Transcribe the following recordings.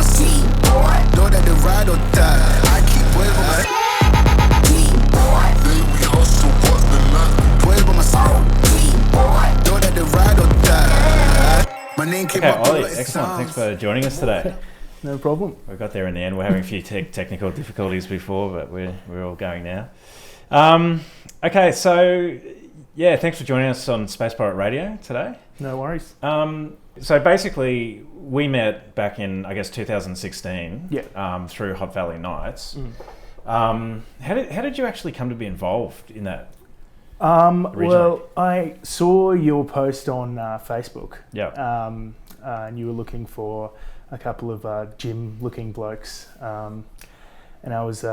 my seat, boy. Know that they ride or die. I keep boys by my seat, boy. We hustle, but the night. Boys by my seat, boy. Know that they ride or die. My name came up. Ollie, excellent. Thanks for joining us today. No problem. We got there in the end. We're having a few technical difficulties before, but we're all going now. Okay, so yeah, thanks for joining us on Space Pirate Radio today. No worries. So basically, we met back in, I guess, 2016. Yeah. Through Hot Valley Nights. How did you actually come to be involved in that? Well, I saw your post on Facebook. Yeah. And you were looking for a couple of gym-looking blokes, and I was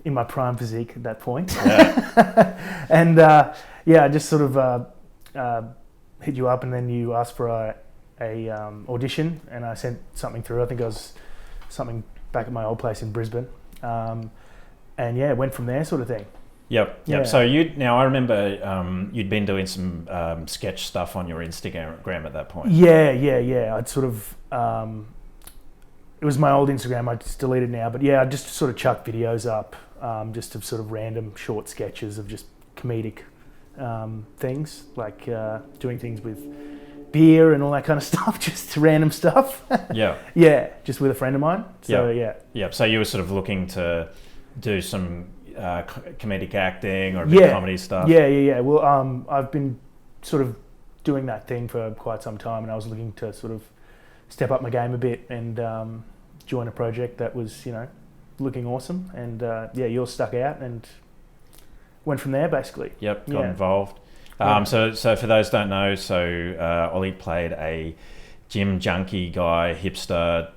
in my prime physique at that point. Yeah. And I just sort of hit you up, and then you asked for a audition, and I sent something through. I think it was something back at my old place in Brisbane, and yeah, it went from there, sort of thing. Yep. Yeah. So I remember you'd been doing some sketch stuff on your Instagram at that point. Yeah. I'd sort of it was my old Instagram. I just deleted now, but yeah, I just sort of chucked videos up, just of sort of random short sketches of just comedic things, like doing things with beer and all that kind of stuff, just random stuff. Yeah. Yeah, just with a friend of mine. So yeah. So you were sort of looking to do some comedic acting or a bit of comedy stuff. Yeah. Well, I've been sort of doing that thing for quite some time, and I was looking to sort of step up my game a bit and join a project that was, looking awesome. And yours stuck out and went from there, basically. Yep, got involved. So for those who don't know, Ollie played a gym junkie guy, hipster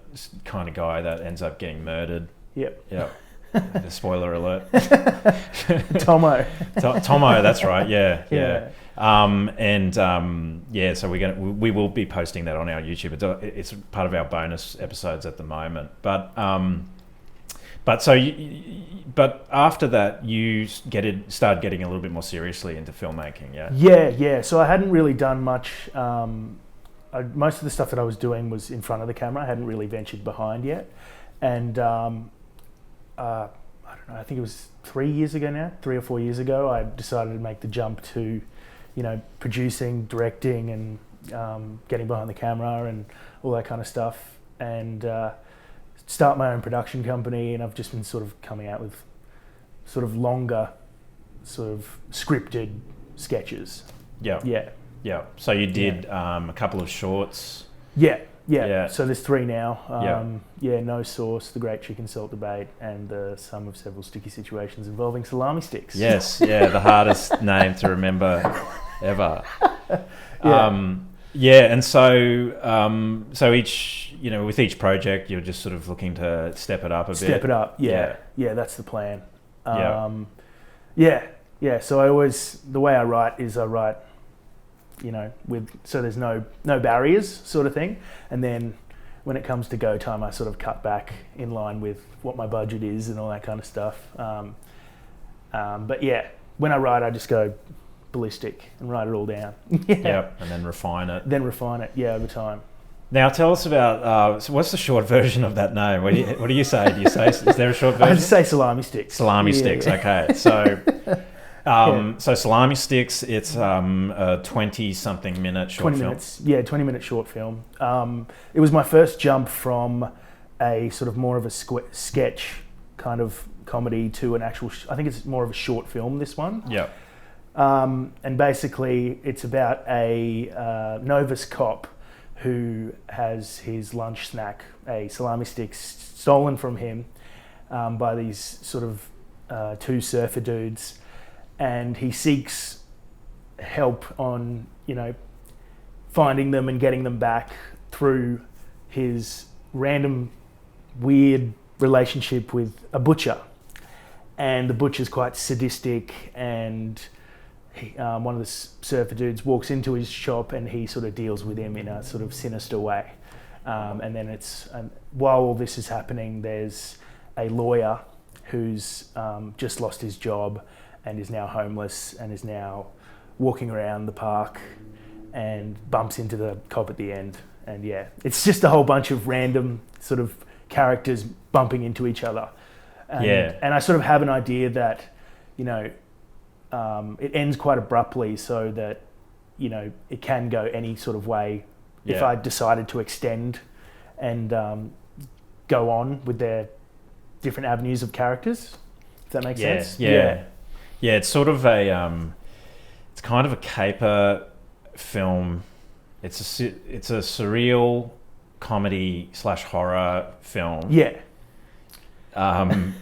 kind of guy that ends up getting murdered. Yep. The spoiler alert. Thomo. Thomo, that's right. Yeah. So we will be posting that on our YouTube. It's part of our bonus episodes at the moment. But after that, you started getting a little bit more seriously into filmmaking. Yeah. So I hadn't really done much. Most of the stuff that I was doing was in front of the camera. I hadn't really ventured behind yet, and I don't know, I think it was 3 or 4 years ago, I decided to make the jump to, producing, directing, and getting behind the camera and all that kind of stuff, and start my own production company. And I've just been sort of coming out with sort of longer, sort of scripted sketches. Yeah. So you did a couple of shorts. Yeah. So there's 3 now. No Sauce, The Great Chicken Salt Debate, and the sum of several sticky situations involving salami sticks. Yes, the hardest name to remember ever. And so each, with each project, you're just sort of looking to step it up a bit. Step it up, yeah, that's the plan. So the way I write is so there's no barriers, sort of thing. And then when it comes to go time, I sort of cut back in line with what my budget is and all that kind of stuff. But yeah, when I write, I just go ballistic and write it all down. And then refine it. Over time. Now tell us about, so what's the short version of that name? What do you say? Do you say, is there a short version? I just say salami sticks. Salami sticks, okay. So... So Salami Sticks, it's a 20-something minute short 20 film. minutes, 20-minute short film. It was my first jump from a sort of more of a sketch kind of comedy to an actual, I think it's more of a short film, this one. Yeah. And basically it's about a novice cop who has his lunch snack, a salami stick, stolen from him by these sort of 2 surfer dudes. And he seeks help on, finding them and getting them back through his random, weird relationship with a butcher. And the butcher's quite sadistic, and one of the surfer dudes walks into his shop and he sort of deals with him in a sort of sinister way. And then while all this is happening, there's a lawyer who's just lost his job and is now homeless and is now walking around the park and bumps into the cop at the end. And yeah, it's just a whole bunch of random sort of characters bumping into each other. And I sort of have an idea that, you know, it ends quite abruptly so that, you know, it can go any sort of way if I decided to extend and go on with their different avenues of characters. If that makes sense? Yeah, it's sort of a, it's kind of a caper film. It's a surreal comedy / horror film. Yeah. And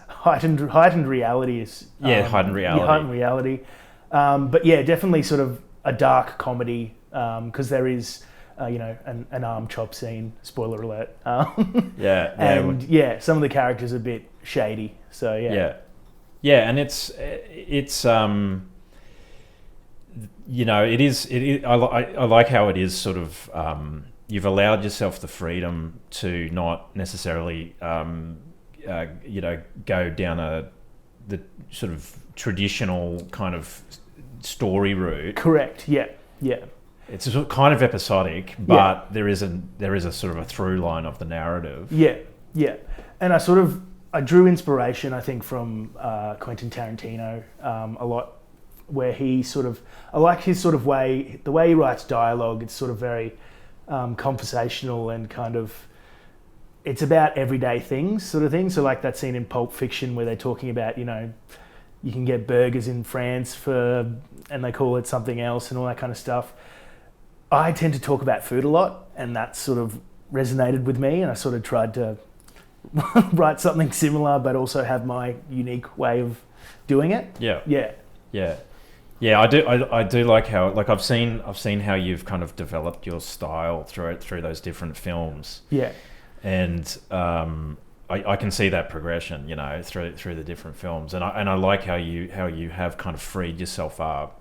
heightened reality is heightened reality. But yeah, definitely sort of a dark comedy because there is you know, an arm chop scene. Spoiler alert. And some of the characters are a bit shady. So and it's you know, it is. I like how it is sort of. You've allowed yourself the freedom to not necessarily, you know, go down the sort of traditional kind of story route. Correct. Yeah. It's kind of episodic, but there is a sort of a through line of the narrative. Yeah. And I drew inspiration, I think, from Quentin Tarantino a lot, where I like his sort of way, the way he writes dialogue. It's sort of very conversational and kind of, it's about everyday things sort of thing. So like that scene in Pulp Fiction where they're talking about, you know, you can get burgers in France and they call it something else and all that kind of stuff. I tend to talk about food a lot, and that sort of resonated with me, and I sort of tried to write something similar, but also have my unique way of doing it. Yeah, I do like how, like, I've seen how you've kind of developed your style through those different films. Yeah. And I can see that progression, you know, through the different films, and I like how you have kind of freed yourself up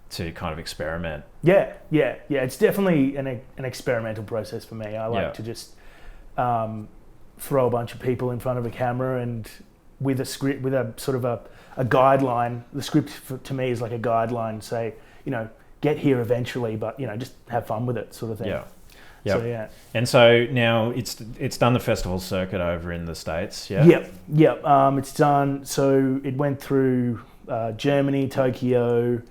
to kind of experiment. Yeah. It's definitely an experimental process for me. I like to just throw a bunch of people in front of a camera and with a script, with a sort of a guideline. The script to me is like a guideline. Say, you know, get here eventually, but you know, just have fun with it, sort of thing. Yeah. So, and so now it's done the festival circuit over in the States. Yep. It's done. So it went through Germany, Tokyo,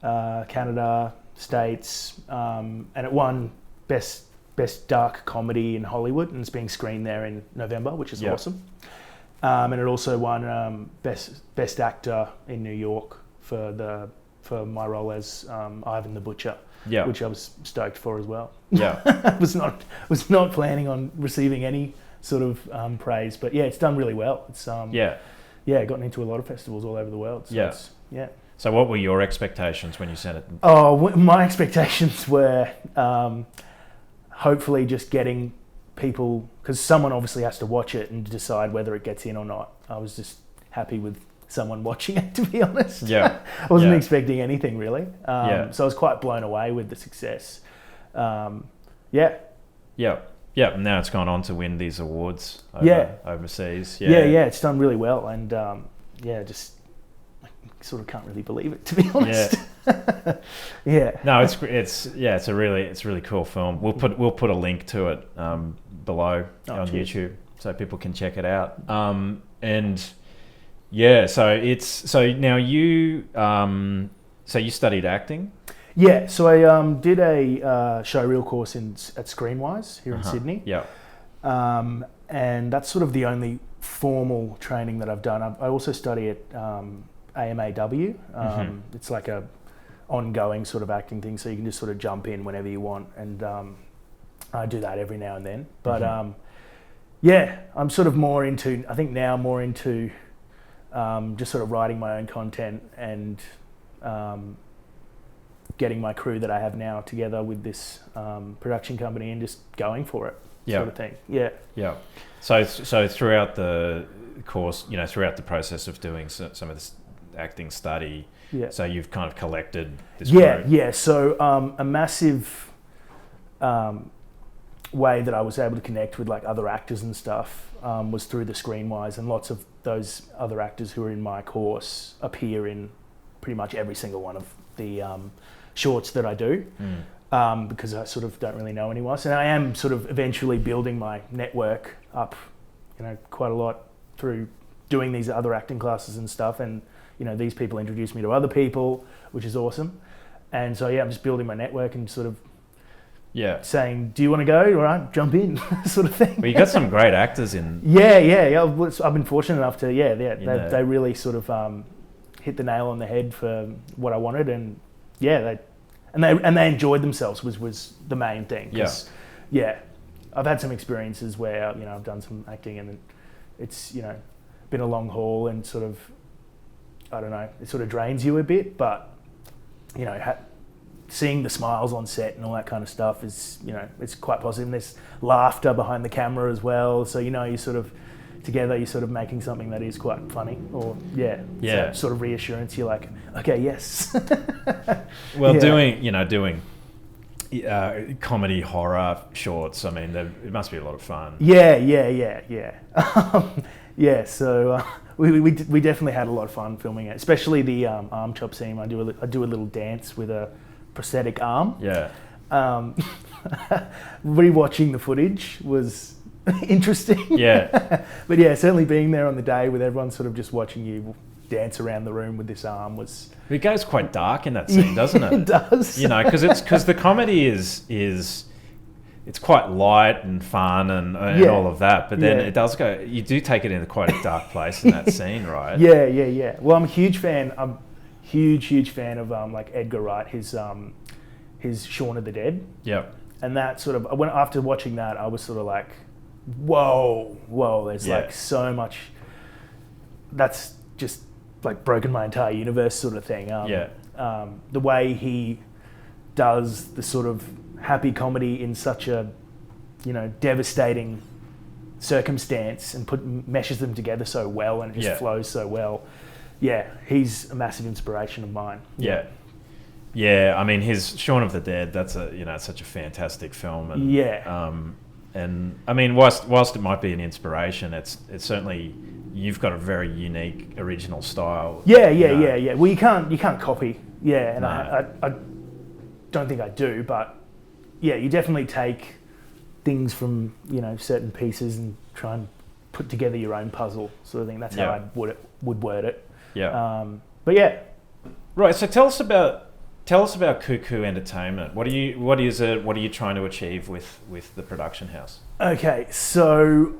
Canada, States, and it won best dark comedy in Hollywood, and it's being screened there in November, which is awesome. And it also won best actor in New York for my role as Ivan the Butcher, which I was stoked for as well. I was not planning on receiving any sort of praise, but it's done really well. It's gotten into a lot of festivals all over the world. So So what were your expectations when you sent it? Oh, my expectations were hopefully just getting people, because someone obviously has to watch it and decide whether it gets in or not. I was just happy with someone watching it, to be honest. I wasn't expecting anything really. So I was quite blown away with the success. And now it's gone on to win these awards overseas. It's done really well, and just sort of can't really believe it, to be honest. No, it's a really cool film. We'll put a link to it below on YouTube so people can check it out. So now you studied acting. So I did a showreel course at Screenwise here in Sydney. And that's sort of the only formal training that I've done. I also study at AMAW. It's like a ongoing sort of acting thing, so you can just sort of jump in whenever you want, and I do that every now and then. But I'm sort of more into just sort of writing my own content and getting my crew that I have now together with this production company and just going for it, sort of thing. So throughout the course, you know, throughout the process of doing some of this acting study, so you've kind of collected this crew. So a massive way that I was able to connect with like other actors and stuff was through the Screenwise, and lots of those other actors who are in my course appear in pretty much every single one of the shorts that I do. because I sort of don't really know anyone else. And I am sort of eventually building my network up, quite a lot through doing these other acting classes and stuff. And, these people introduce me to other people, which is awesome. And so, I'm just building my network and sort of saying, do you want to go? All right, jump in, sort of thing. Well, you got some great actors in. Yeah. I've been fortunate enough to, they really sort of hit the nail on the head for what I wanted. And they enjoyed themselves was the main thing. I've had some experiences where, I've done some acting and it's, been a long haul and sort of, I don't know, it sort of drains you a bit, but, seeing the smiles on set and all that kind of stuff is, it's quite positive. And there's laughter behind the camera as well. So, you sort of, together you're sort of making something that is quite funny or, so sort of reassurance. You're like, okay, yes. Well, doing comedy horror shorts, I mean, it must be a lot of fun. Yeah. So we definitely had a lot of fun filming it, especially the arm chop scene. I do a little dance with a prosthetic arm. Yeah. Rewatching the footage was interesting. Yeah. But certainly being there on the day with everyone sort of just watching you dance around the room with this arm was... It goes quite dark in that scene, doesn't it? It does. Because the comedy is it's quite light and fun and all of that, but then it does go. You do take it into quite a dark place in that scene, right? Yeah. Well, I'm a huge fan. I'm huge fan of like Edgar Wright, his Shaun of the Dead. Yeah. And that sort of after watching that, I was sort of like, whoa. There's like so much. That's just like broken my entire universe, sort of thing. The way he does the sort of happy comedy in such a, devastating circumstance and meshes them together so well, and it just flows so well. Yeah, he's a massive inspiration of mine. Yeah. I mean, his Shaun of the Dead. That's such a fantastic film. And, and I mean, whilst it might be an inspiration, it's certainly you've got a very unique, original style. Yeah. Well, you can't copy. Yeah, and no. I don't think I do, but you definitely take things from certain pieces and try and put together your own puzzle, sort of thing. That's how I would word it. Yeah. But yeah. Right. So tell us about Cuckoo Entertainment. What are you trying to achieve with the production house? Okay, so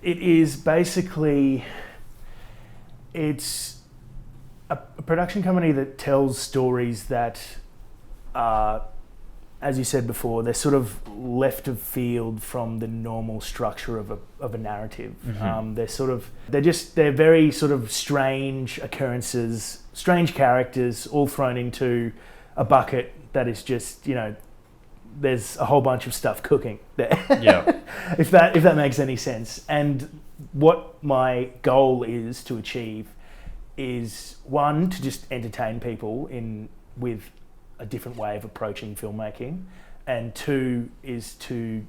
it is basically it's a production company that tells stories that are, as you said before, they're sort of left of field from the normal structure of a narrative. Mm-hmm. They're very sort of strange occurrences, strange characters, all thrown into a bucket that is just, there's a whole bunch of stuff cooking there. Yeah. if that makes any sense. And what my goal is to achieve is, one, to just entertain people with a different way of approaching filmmaking, and two is to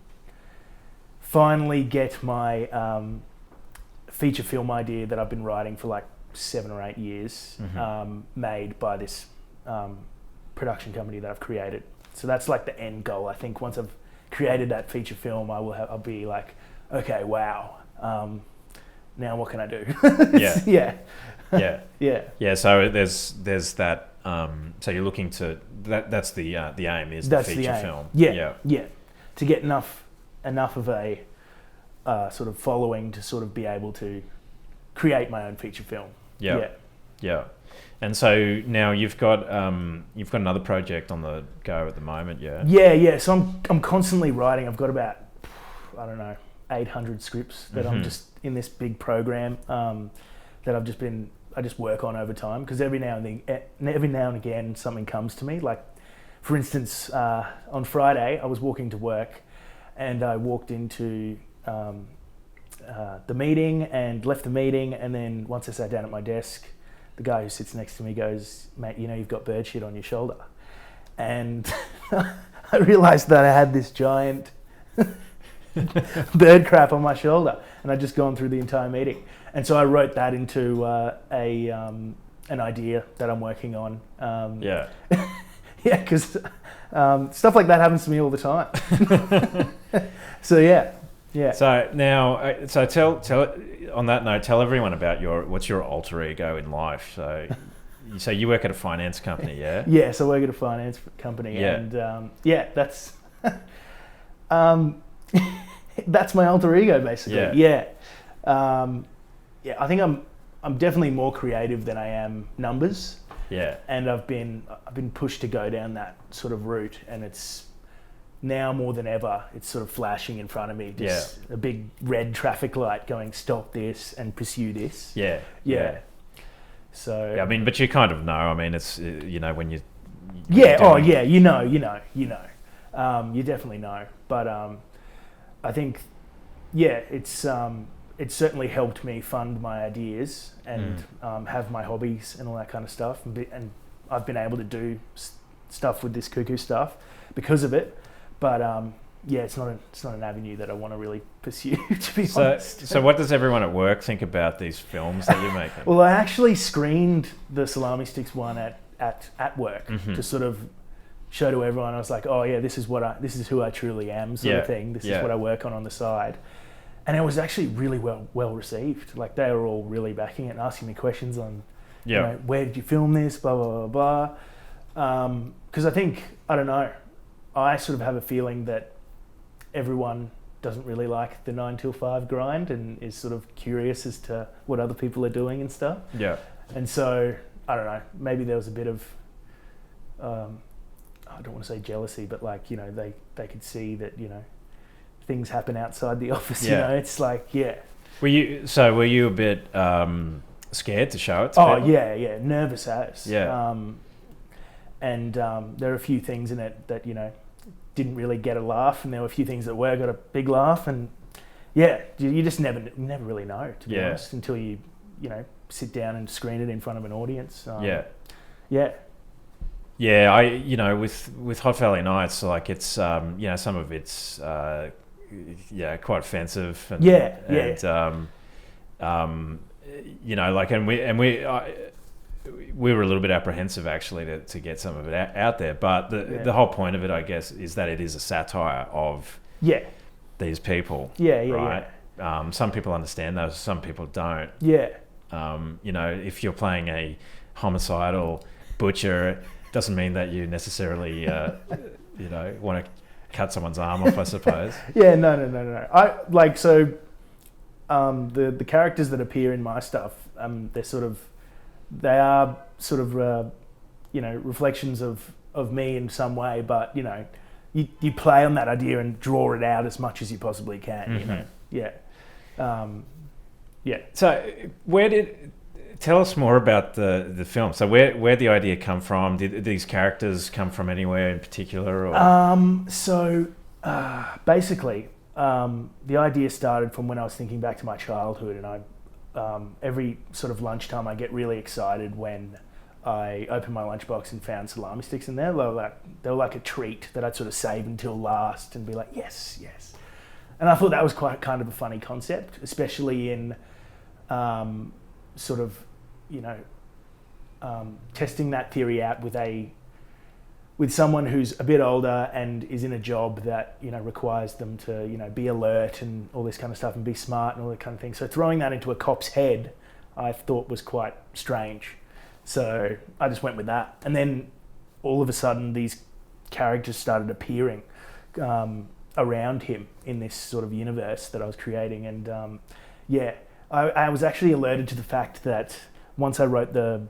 finally get my feature film idea that I've been writing for like 7 or 8 years made by this production company that I've created. So that's like the end goal. I think once I've created that feature film, I'll be like, okay, wow. Now what can I do? Yeah. So there's that. So you're looking to that's the aim is the feature film. Yeah. To get enough of a sort of following to sort of be able to create my own feature film. Yeah. And so now you've got another project on the go at the moment. Yeah. So I'm constantly writing. I've got about 800 scripts that I'm just in this big program that I just work on over time, because every now and again something comes to me. Like, for instance, on Friday I was walking to work and I walked into the meeting and left the meeting, and then once I sat down at my desk, the guy who sits next to me goes, "Mate, you've got bird shit on your shoulder." And I realised that I had this giant bird crap on my shoulder, and I'd just gone through the entire meeting. And so I wrote that into an idea that I'm working on. Because Stuff like that happens to me all the time. So yeah. So now, so tell on that note, tell everyone about what's your alter ego in life. So you work at a finance company, yeah? Yes, I work at a finance company, and that's that's my alter ego basically. Yeah. I think I'm definitely more creative than I am numbers. Yeah. And I've been pushed to go down that sort of route, and it's now more than ever, it's sort of flashing in front of me. Just a big red traffic light going, stop this and pursue this. Yeah. So I mean, but you kind of know. I mean, it's when you. You know. You definitely know. But I think, it's certainly helped me fund my ideas and have my hobbies and all that kind of stuff. And I've been able to do stuff with this cuckoo stuff because of it. But it's not an avenue that I want to really pursue, to be honest. So what does everyone at work think about these films that you're making? Well, I actually screened the Salami Sticks one at work to sort of show to everyone. I was like, oh yeah, this is who I truly am, sort of thing. This is what I work on the side. And it was actually really well received. Like, they were all really backing it and asking me questions on, where did you film this, blah, blah, blah, blah. Because I think, I don't know, I sort of have a feeling that everyone doesn't really like the 9 till 5 grind and is sort of curious as to what other people are doing and stuff. Yeah. And so, I don't know, maybe there was a bit of, I don't want to say jealousy, but like, they could see that, things happen outside the office, it's like, Were you a bit scared to show it to people? Nervous as. Yeah. And there are a few things in it that, didn't really get a laugh, and there were a few things that got a big laugh, and you just never really know, to be honest, until you sit down and screen it in front of an audience. I with Hot Valley Nights, like, it's some of it's quite offensive, and we were a little bit apprehensive actually to get some of it out there, but the whole point of it, I guess, is that it is a satire of these people. Right. Some people understand those, some people don't. If you're playing a homicidal butcher, it doesn't mean that you necessarily want to cut someone's arm off, I suppose. No. The characters that appear in my stuff, they are reflections of me in some way, but you play on that idea and draw it out as much as you possibly can. So tell us more about the film. So where the idea come from? Did these characters come from anywhere in particular? Or? Basically, the idea started from when I was thinking back to my childhood, and I every sort of lunchtime I get really excited when I opened my lunchbox and found salami sticks in there. They were like a treat that I'd sort of save until last and be like, yes. And I thought that was quite kind of a funny concept, especially in testing that theory out with someone who's a bit older and is in a job that requires them to be alert and all this kind of stuff and be smart and all that kind of thing. So throwing that into a cop's head, I thought was quite strange. So I just went with that, and then all of a sudden these characters started appearing around him in this sort of universe that I was creating, and I was actually alerted to the fact that once I wrote the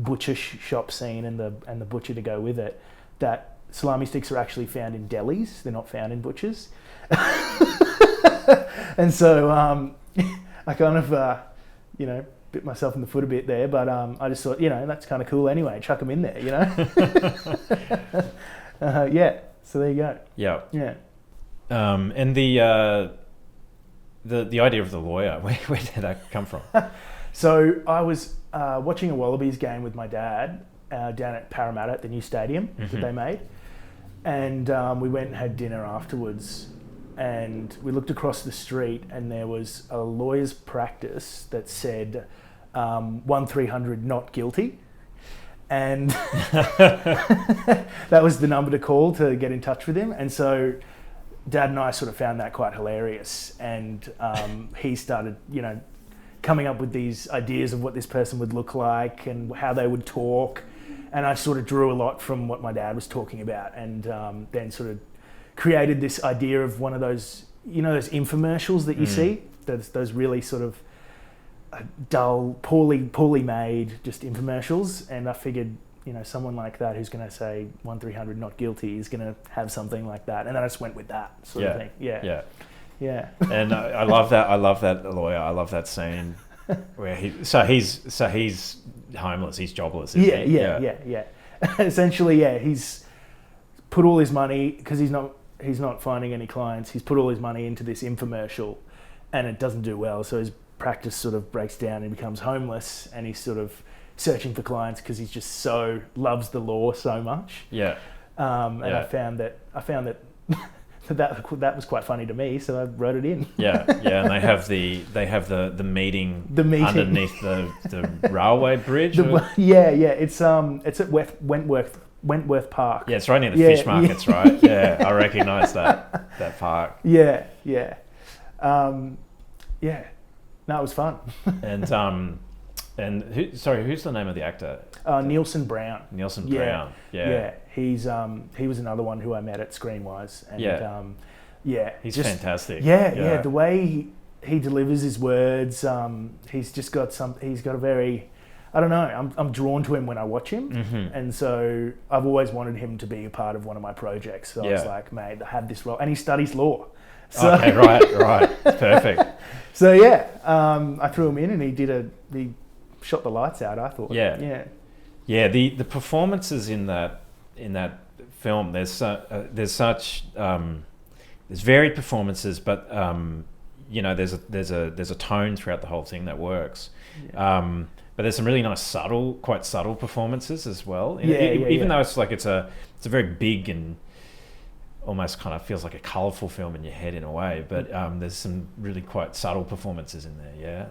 butcher shop scene and the butcher to go with it, that salami sticks are actually found in delis. They're not found in butchers. And so I kind of, bit myself in the foot a bit there, but I just thought, that's kind of cool anyway. Chuck them in there, So there you go. Yeah. And the idea of the lawyer, where did that come from? So I was watching a Wallabies game with my dad down at Parramatta at the new stadium that they made, and we went and had dinner afterwards, and we looked across the street and there was a lawyer's practice that said 1300 not guilty, And that was the number to call to get in touch with him. And so Dad and I sort of found that quite hilarious. And he started, coming up with these ideas of what this person would look like and how they would talk. And I sort of drew a lot from what my dad was talking about, and then sort of created this idea of one of those, those infomercials that you see, those really sort of dull, poorly made, just infomercials. And I figured, someone like that who's going to say 1-300 not guilty is going to have something like that. And then I just went with that sort of thing. Yeah. And I love that. I love that lawyer. I love that scene where he's homeless. He's jobless. Yeah. Essentially, he's put all his money, because he's not finding any clients. He's put all his money into this infomercial, and it doesn't do well. So his practice sort of breaks down and becomes homeless, and he's sort of searching for clients because he's just loves the law so much. I found that that was quite funny to me, so I wrote it in. And they have the meeting underneath the railway bridge. It's at Wentworth Park. Yeah, it's right near the fish markets, right? Yeah, I recognise that park. Yeah. No, it was fun. And who's the name of the actor? Nielsen Brown. Brown. Yeah. He's he was another one who I met at Screenwise, and he's just fantastic. Yeah. The way he delivers his words, he's got a very, I don't know, I'm drawn to him when I watch him, and so I've always wanted him to be a part of one of my projects. So I was like, mate, I have this role, and he studies law. So, okay, right, perfect. So I threw him in, and he shot the lights out, I thought. Yeah. The performances in that film, there's varied performances, but there's a tone throughout the whole thing that works. But there's some really nice quite subtle performances as well. Even though it's a very big and almost kind of feels like a colourful film in your head in a way, but there's some really quite subtle performances in there.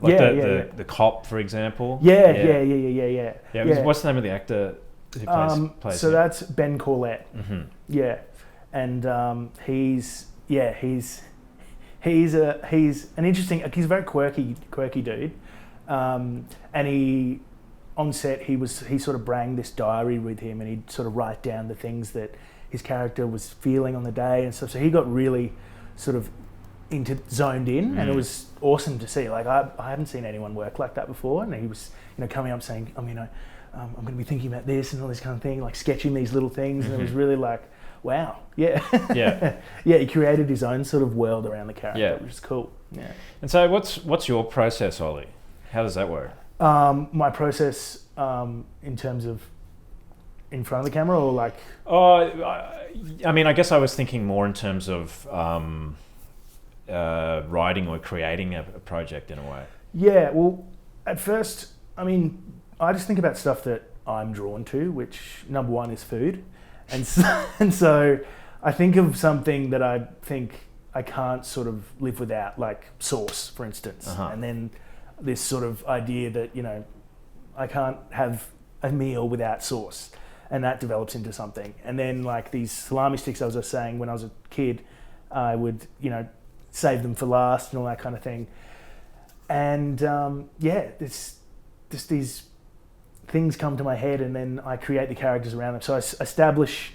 The cop, for example. Yeah. What's the name of the actor who plays so him? that's Ben Corlett. And he's an interesting, he's a very quirky dude, and he on set he sort of brought this diary with him, and he'd sort of write down the things that his character was feeling on the day and stuff. So he got really sort of zoned in, and it was awesome to see. Like I haven't seen anyone work like that before, and he was coming up saying, I'm going to be thinking about this and all this kind of thing, like sketching these little things, and it was really like, wow, yeah. He created his own sort of world around the character, which is cool. Yeah. And so what's your process, Oli? How does that work? My process in terms of in front of the camera, or like? I guess I was thinking more in terms of writing or creating a project in a way. Yeah, well, at first, I just think about stuff that I'm drawn to, which number one is food. And so I think of something that I think I can't sort of live without, like sauce, for instance. And then this sort of idea that, I can't have a meal without sauce. And that develops into something. And then like these salami sticks, I was just saying, when I was a kid, I would, save them for last and all that kind of thing. And there's just these things come to my head, and then I create the characters around them. So I establish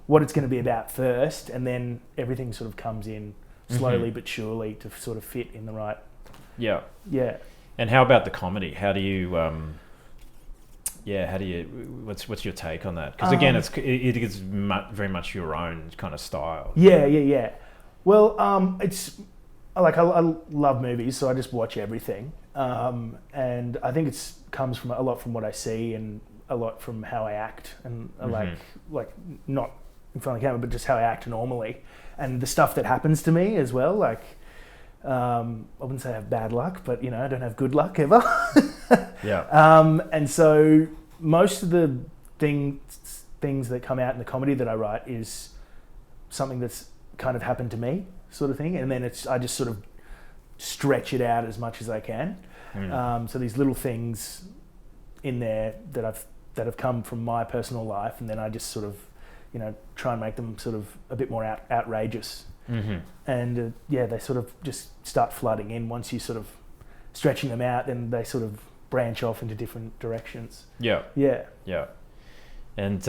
what it's going to be about first, and then everything sort of comes in slowly but surely to sort of fit in the right. Yeah. And how about the comedy? How do you what's your take on that? Because again, it is very much your own kind of style. Yeah. Well, it's like I love movies, so I just watch everything, and I think it comes from a lot from what I see, and a lot from how I act, and like not in front of the camera, but just how I act normally, and the stuff that happens to me as well. Like I wouldn't say I have bad luck, but I don't have good luck ever. And so most of the things that come out in the comedy that I write is something that's kind of happened to me, sort of thing, and then I just sort of stretch it out as much as I can. So these little things in there that I've that have come from my personal life, and then I just sort of, try and make them sort of a bit more outrageous. Mm-hmm. And they sort of just start flooding in. Once you sort of stretching them out, then they sort of branch off into different directions. Yeah. Yeah. Yeah. And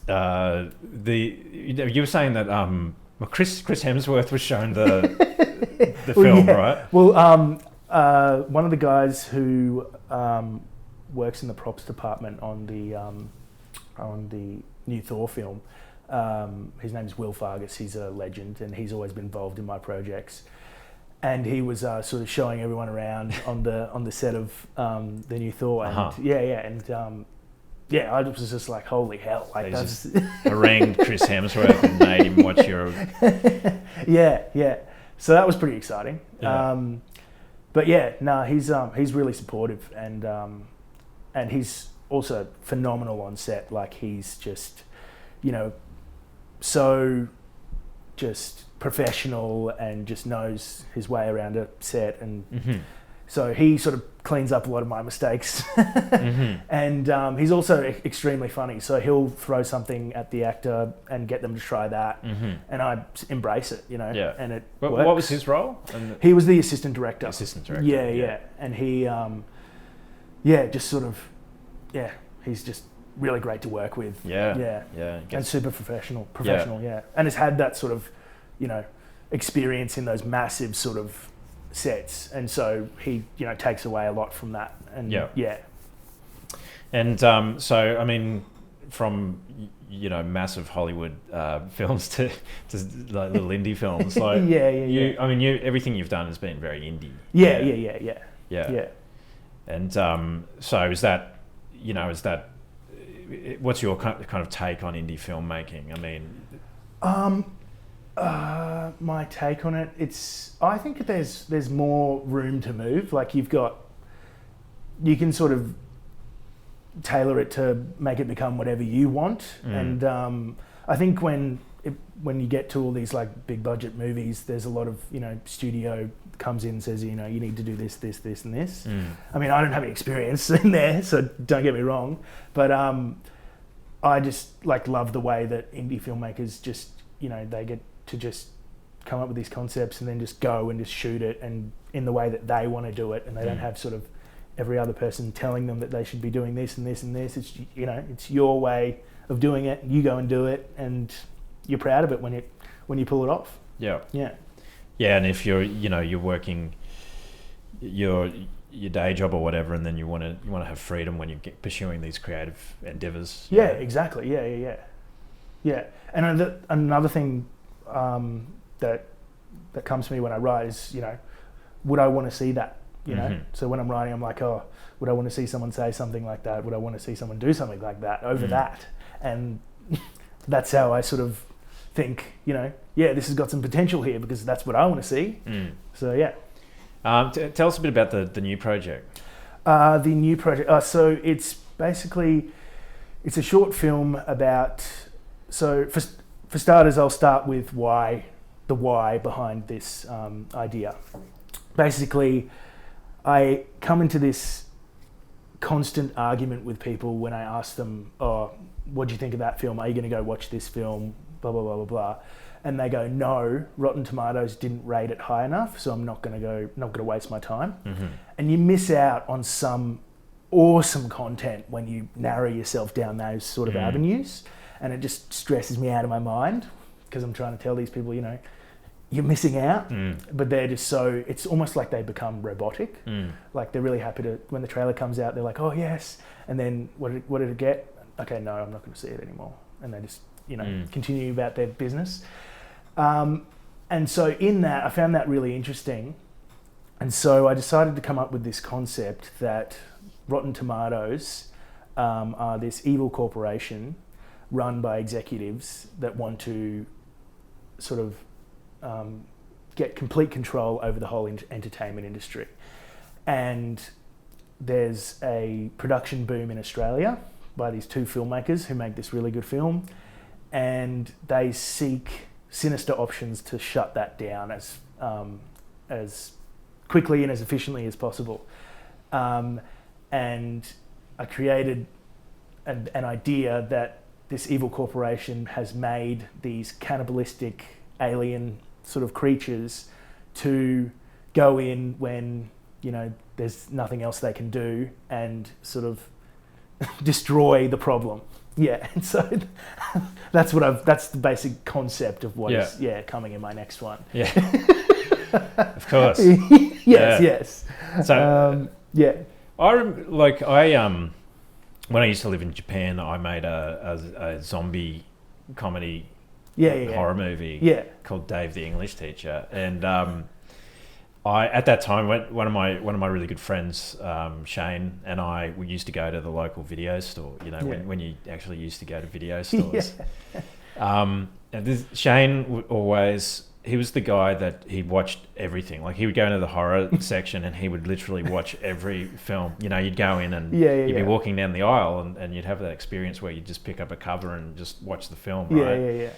you were saying that Chris Hemsworth was shown the film, right? Well, one of the guys who works in the props department on the new Thor film, his name's Will Fargus. He's a legend, and he's always been involved in my projects. And he was sort of showing everyone around on the set of the new Thor, and I was just like, holy hell! Like, that's harangued Chris Hemsworth and made him watch your. Yeah. So that was pretty exciting. Yeah. But he's really supportive, and he's also phenomenal on set. Like, he's just, so just professional and just knows his way around a set, and so he sort of cleans up a lot of my mistakes. And he's also extremely funny, so he'll throw something at the actor and get them to try that, and I embrace it, Yeah. and it What works. was his role? He was the assistant director. Yeah. And he just sort of he's just really great to work with. Yeah. And super professional, and has had that sort of, experience in those massive sort of sets, and so he, takes away a lot from that. And And so, I mean, from massive Hollywood films to like little indie films, like I mean, everything you've done has been very indie. Yeah. And so is that, what's your kind of take on indie filmmaking? I mean, my take on it, I think there's more room to move. Like, you can sort of tailor it to make it become whatever you want. And I think when you get to all these like big budget movies, there's a lot of, studio comes in and says, you need to do this, this, this, and this. I mean, I don't have any experience in there, so don't get me wrong, but I just love the way that indie filmmakers just, they get to just come up with these concepts and then just go and just shoot it, and in the way that they want to do it, and they don't have sort of every other person telling them that they should be doing this and this and this. It's, it's your way of doing it, and you go and do it, and you're proud of it when you pull it off. Yeah. And if you're working your day job or whatever, and then you want to have freedom when you're pursuing these creative endeavors. Yeah, exactly. Yeah. And another thing that comes to me when I write is, would I want to see that? So when I'm writing, I'm like, oh, would I want to see someone say something like that? Would I want to see someone do something like that over that? And that's how I sort of think, this has got some potential here, because that's what I want to see. So yeah. Tell us a bit about the new project. The new project. So it's basically, it's a short film about. So for starters, I'll start with the why behind this idea. Basically, I come into this constant argument with people when I ask them, oh, what do you think of that film? Are you going to go watch this film? Blah, blah, blah, blah, blah. And they go, no, Rotten Tomatoes didn't rate it high enough, so I'm not going to waste my time. And you miss out on some awesome content when you narrow yourself down those sort of avenues. And it just stresses me out of my mind, because I'm trying to tell these people, you're missing out, but they're just so, it's almost like they become robotic. Like, they're really happy to, when the trailer comes out, they're like, oh yes, and then what did it get? Okay, no, I'm not going to see it anymore. And they just, continue about their business. And so in that, I found that really interesting. And so I decided to come up with this concept that Rotten Tomatoes are this evil corporation run by executives that want to sort of get complete control over the whole entertainment industry. And there's a production boom in Australia by these two filmmakers who make this really good film, and they seek sinister options to shut that down as quickly and as efficiently as possible. And I created an idea that this evil corporation has made these cannibalistic alien sort of creatures to go in when, you know, there's nothing else they can do and sort of destroy the problem. Yeah, and so that's the basic concept of what is coming in my next one. Yeah. Of course. Yes. So yeah. When I used to live in Japan, I made a zombie comedy horror movie called Dave the English Teacher, and I at that time one of my really good friends, Shane, and we used to go to the local video store. You know, when you actually used to go to video stores. And Shane he was the guy that he watched everything. Like he would go into the horror section and he would literally watch every film. You know, you'd go in and you'd be walking down the aisle and you'd have that experience where you'd just pick up a cover and just watch the film, right?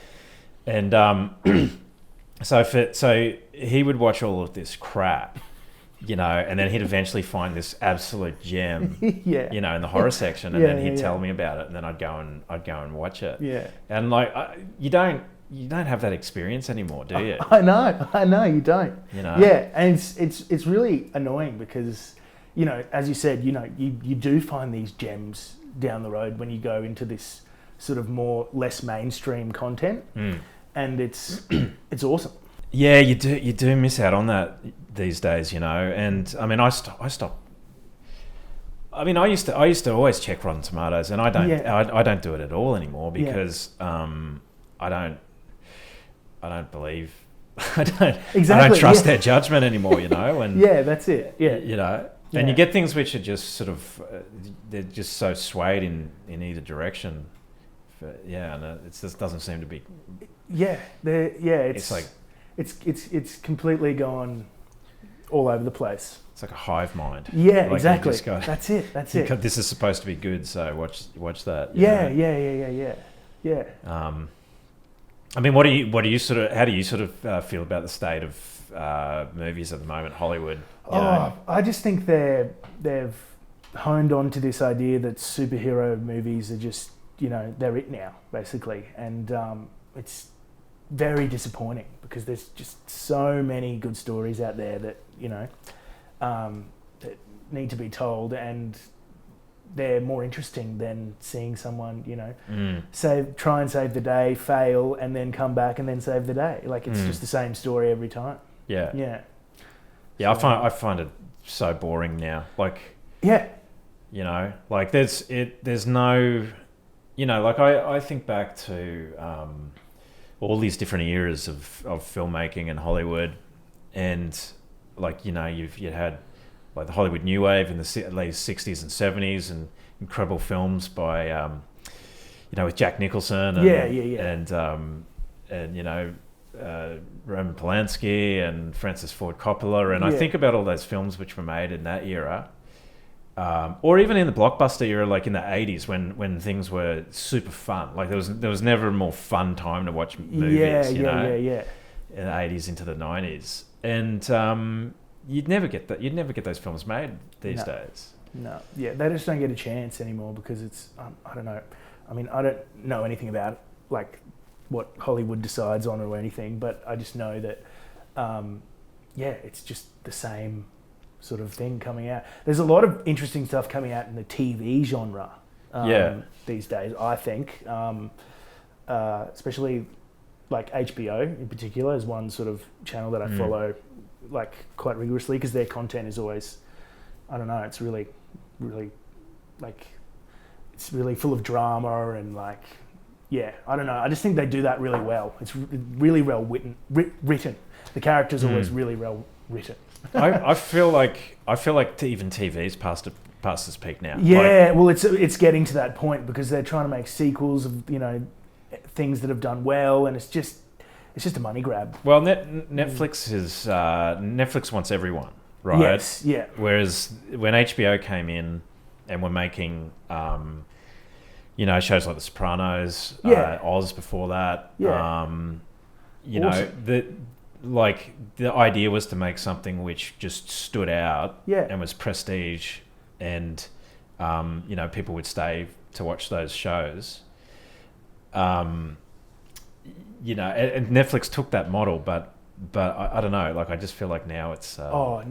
And so he would watch all of this crap, you know, and then he'd eventually find this absolute gem, you know, in the horror section, and then he'd tell me about it, and then I'd go and watch it. Yeah. And like you don't have that experience anymore, do you? I know you don't. You know. Yeah, and it's really annoying because, you know, as you said, you know, you do find these gems down the road when you go into this sort of less mainstream content, and it's awesome. Yeah, you do miss out on that these days, you know. And I mean, I stopped. I mean, I used to always check Rotten Tomatoes, and I don't do it at all anymore because I don't believe I don't trust their judgment anymore, you know. And that's it. Yeah, you know, and you get things which are just sort of they're just so swayed in either direction. And it just doesn't seem to be. It's like it's completely gone all over the place. It's like a hive mind. Yeah, like exactly. That's it. This is supposed to be good, so watch that. Yeah. I mean, how do you sort of feel about the state of movies at the moment, Hollywood? You know? I just think they've honed on to this idea that superhero movies are just, you know, they're it now, basically, and it's very disappointing because there's just so many good stories out there that, you know, that need to be told, and they're more interesting than seeing someone, you know, try and save the day, fail, and then come back and then save the day. Like it's just the same story every time. Yeah. So, I find it so boring now. Like, you know, like there's no, you know, like I think back to all these different eras of filmmaking in Hollywood, and like, you know, you had like the Hollywood New Wave in the late 60s and 70s, and incredible films by, you know, with Jack Nicholson and you know, Roman Polanski and Francis Ford Coppola. And I think about all those films which were made in that era, or even in the blockbuster era, like in the 80s when things were super fun. Like there was never a more fun time to watch movies, you know, in the 80s into the 90s. And you'd never get that. You'd never get those films made these days. No, they just don't get a chance anymore because it's I don't know. I mean, I don't know anything about like what Hollywood decides on or anything, but I just know that it's just the same sort of thing coming out. There's a lot of interesting stuff coming out in the TV genre these days, I think, especially like HBO in particular is one sort of channel that I follow like quite rigorously because their content is always, I don't know, it's really like, it's really full of drama and like, I don't know, I just think they do that really well. It's really well written. The characters are always really well written. I feel like even TV's past its peak now. Yeah, well, it's getting to that point because they're trying to make sequels of, you know, things that have done well, and it's just a money grab. Well, Netflix wants everyone, right? Yes, yeah. Whereas when HBO came in and were making, you know, shows like The Sopranos, Oz before that, you know, the idea was to make something which just stood out and was prestige and people would stay to watch those shows. And Netflix took that model, but I don't know. Like, I just feel like now it's. I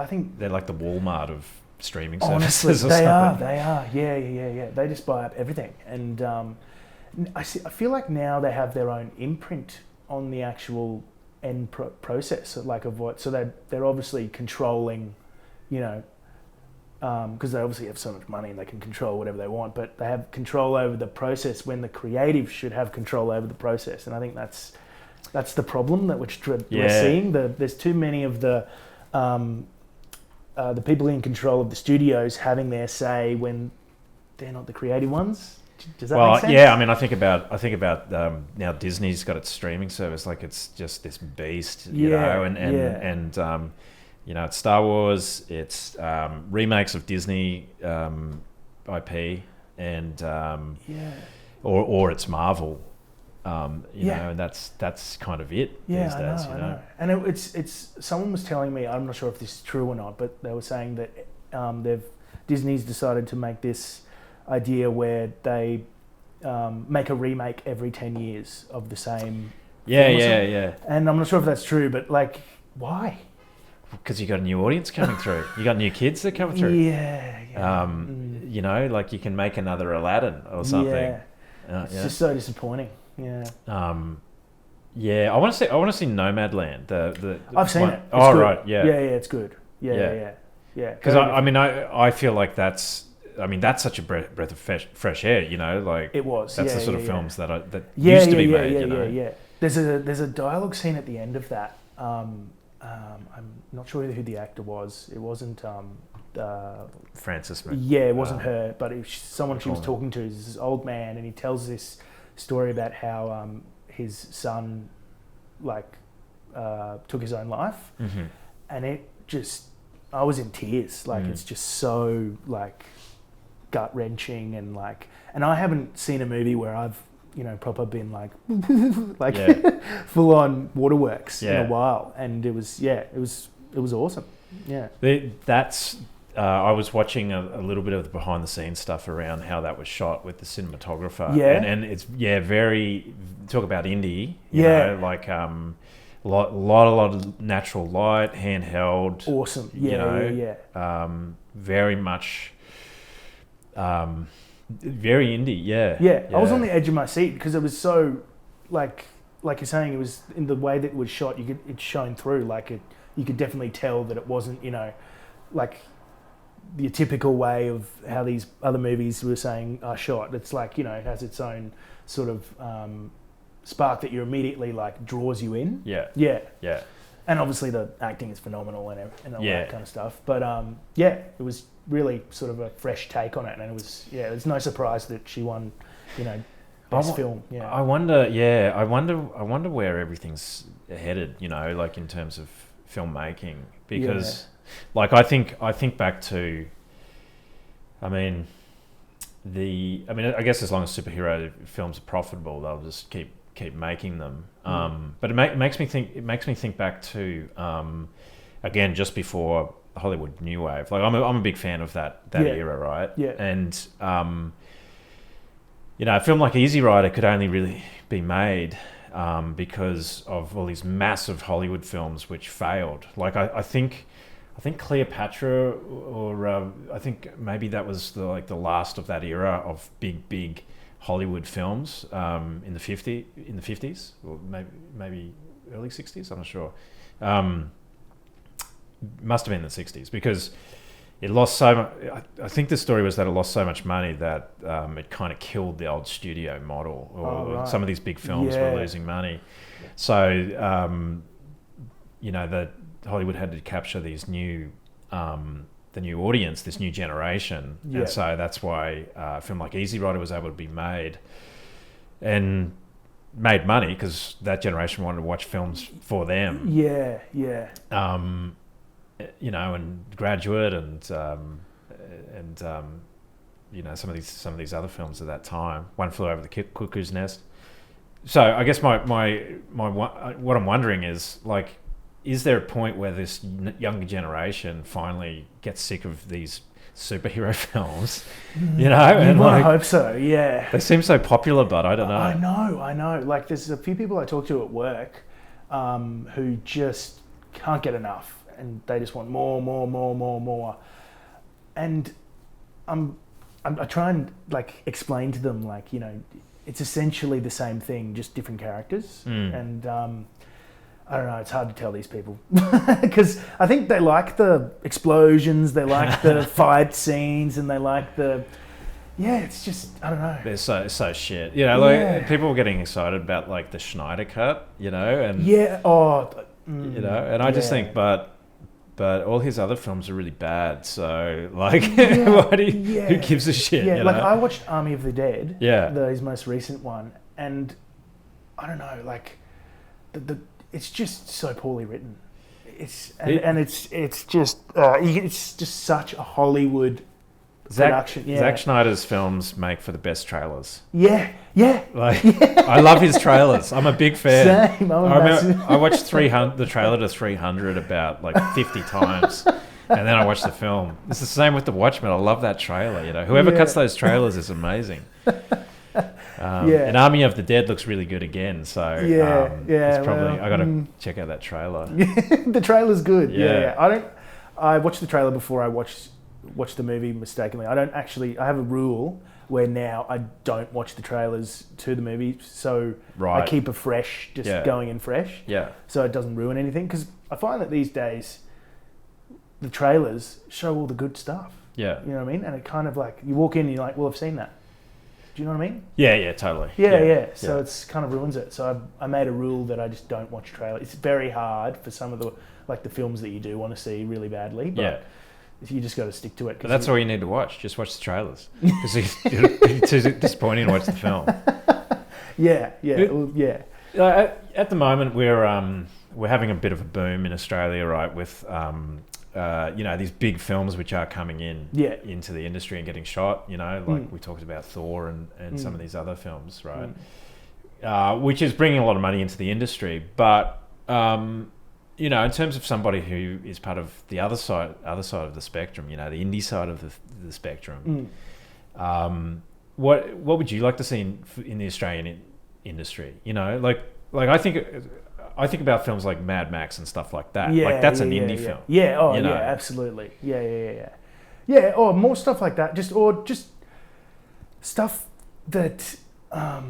think they're like the Walmart of streaming honestly, services. They are. Yeah. They just buy up everything, and I feel like now they have their own imprint on the actual end process, like of what. So they're obviously controlling, because they obviously have so much money and they can control whatever they want, but they have control over the process when the creative should have control over the process. And I think that's the problem that we're seeing. There's too many of the people in control of the studios having their say when they're not the creative ones. Does that make sense? Yeah. I mean, I think about now Disney's got its streaming service. Like, it's just this beast, it's Star Wars, it's remakes of Disney IP, and or it's Marvel, and that's kind of it these days. I know. And it's someone was telling me, I'm not sure if this is true or not, but they were saying that Disney's decided to make this idea where they make a remake every 10 years of the same film. And I'm not sure if that's true, but like, why? Because you got a new audience coming through. You got new kids that are coming through. Like, you can make another Aladdin or something. It's just so disappointing. I want to see Nomadland. I've seen it. Oh, good. Right. Yeah, it's good. Yeah. Because I feel like that's such a breath of fresh air. Like, it was. That's the sort of films that used to be made. Yeah. There's a dialogue scene at the end of that. I'm not sure who the actor was. It wasn't Frances. It wasn't her, but someone she was talking to is this old man, and he tells this story about how his son took his own life, and it just, I was in tears. Like, it's just so gut wrenching, and I haven't seen a movie where I've proper been full on waterworks in a while, and it was awesome. Yeah. That's I was watching a little bit of the behind the scenes stuff around how that was shot with the cinematographer. And it's very, talk about indie. You know, a lot of natural light, handheld. Awesome. Very much. Very indie, I was on the edge of my seat because it was so, like you're saying, it was in the way that it was shot. It shone through. You could definitely tell that it wasn't, like the typical way of how these other movies were saying are shot. It's it has its own sort of spark that you immediately draws you in. Yeah. And obviously the acting is phenomenal and all that kind of stuff. But it was really sort of a fresh take on it, and it was it's no surprise that she won, best film. Yeah. I wonder where everything's headed, in terms of filmmaking, because I think back to, I guess as long as superhero films are profitable, they'll just keep making them. But it makes me think back to again, just before Hollywood New Wave. I'm a big fan of that era, right? Yeah. And a film like Easy Rider could only really be made because of all these massive Hollywood films which failed. I think Cleopatra, or I think maybe that was the last of that era of big Hollywood films in the 50s, or maybe early 60s. I'm not sure. Must have been the 60s, because it lost so much. I think the story was that it lost so much money that it kind of killed the old studio model, or some of these big films were losing money. So that Hollywood had to capture these new the new audience, this new generation, and so that's why a film like Easy Rider was able to be made and made money, because that generation wanted to watch films for them. And Graduate and some of these other films at that time. One Flew Over the Cuckoo's Nest. So I guess my what I'm wondering is there a point where this younger generation finally gets sick of these superhero films, you know, You and want to like hope so, yeah. they seem so popular, but I don't know. I know. Like, there's a few people I talk to at work who just can't get enough, and they just want more. And I try and like explain to them, like, you know, it's essentially the same thing, just different characters. And I don't know, it's hard to tell these people because I think they like the explosions, they like the fight scenes, and they like the. Yeah, it's just, I don't know. They're so shit. You know, like people were getting excited about like the Schneider cut, you know, and yeah, you know, and I just think, but all his other films are really bad. So like, who gives a shit? Yeah, you like know? I watched Army of the Dead, his most recent one, and I don't know, like it's just so poorly written. It's just such a Hollywood production. Zack Snyder's films make for the best trailers. Yeah. Like, I love his trailers. I'm a big fan. Same. I watched the trailer to 300 about like 50 times, and then I watched the film. It's the same with The Watchmen. I love that trailer. You know, whoever cuts those trailers is amazing. And Army of the Dead looks really good again. So it's probably I got to check out that trailer. The trailer's good. Yeah. I watched the trailer before I watched the movie mistakenly. I have a rule where now I don't watch the trailers to the movie, so I keep it fresh, going in fresh. Yeah. So it doesn't ruin anything, because I find that these days the trailers show all the good stuff. Yeah. You know what I mean? And it kind of like, you walk in and you're like, well, I've seen that. Do you know what I mean? Yeah, totally. Yeah. So it's kind of ruins it. So I made a rule that I just don't watch trailers. It's very hard for some of the films that you do want to see really badly. But you just got to stick to it. But that's all you need to watch. Just watch the trailers. Because it's too disappointing to watch the film. Yeah. At the moment, we're having a bit of a boom in Australia, right? With these big films which are coming into the industry and getting shot. You know, like we talked about Thor and some of these other films, right? Which is bringing a lot of money into the industry, but. You know, in terms of somebody who is part of the other side of the spectrum, you know, the indie side of the spectrum, what would you like to see in the Australian industry? You know, like I think about films like Mad Max and stuff like that. Like that's an indie film. Yeah. Oh, yeah. Absolutely. Yeah. Or more stuff like that. Just stuff that I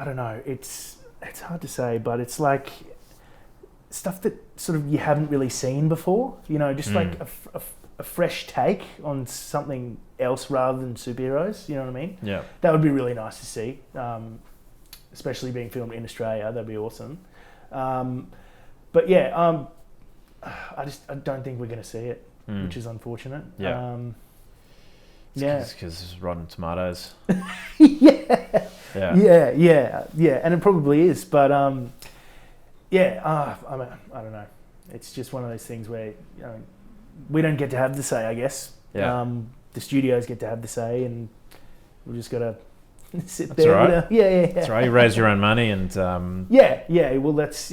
don't know. It's hard to say, but it's like stuff that sort of you haven't really seen before, you know, just like a fresh take on something else rather than superheroes, you know what I mean? Yeah. That would be really nice to see, especially being filmed in Australia. That'd be awesome. But yeah, I don't think we're going to see it, which is unfortunate. Yeah. Because it's Rotten Tomatoes. Yeah, and it probably is, but I don't know. It's just one of those things where, you know, we don't get to have the say, I guess. Yeah. The studios get to have the say, and we just got to sit That's there. Right. You know? Yeah. That's right. You raise your own money and. Well, that's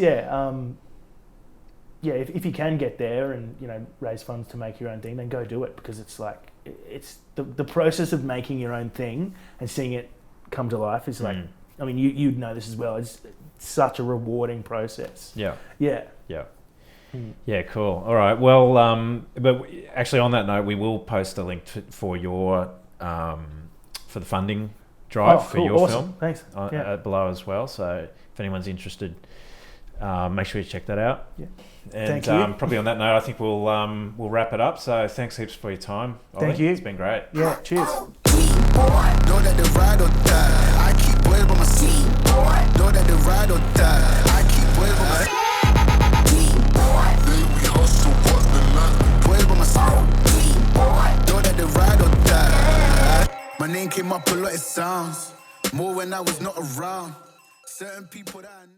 if you can get there and, you know, raise funds to make your own thing, then go do it, because it's like it's the process of making your own thing and seeing it come to life is like, I mean, you'd know this as well. It's such a rewarding process. Yeah. Yeah, cool. All right. Well, but actually, on that note, we will post a link for your for the funding drive for your film. Thanks. Below as well. So if anyone's interested, make sure you check that out. Yeah. And Thank you. Probably on that note, I think we'll wrap it up. So thanks heaps for your time, Oli. Thank you. It's been great. Yeah. Cheers. Know that the ride or die. I keep boys by my seat. Know that the ride or die. I keep boys by my seat. Then we hustle, what's the night? Boys by my seat. Know that the ride or die. My name came up a lot of sounds. More when I was not around. Certain people that I know.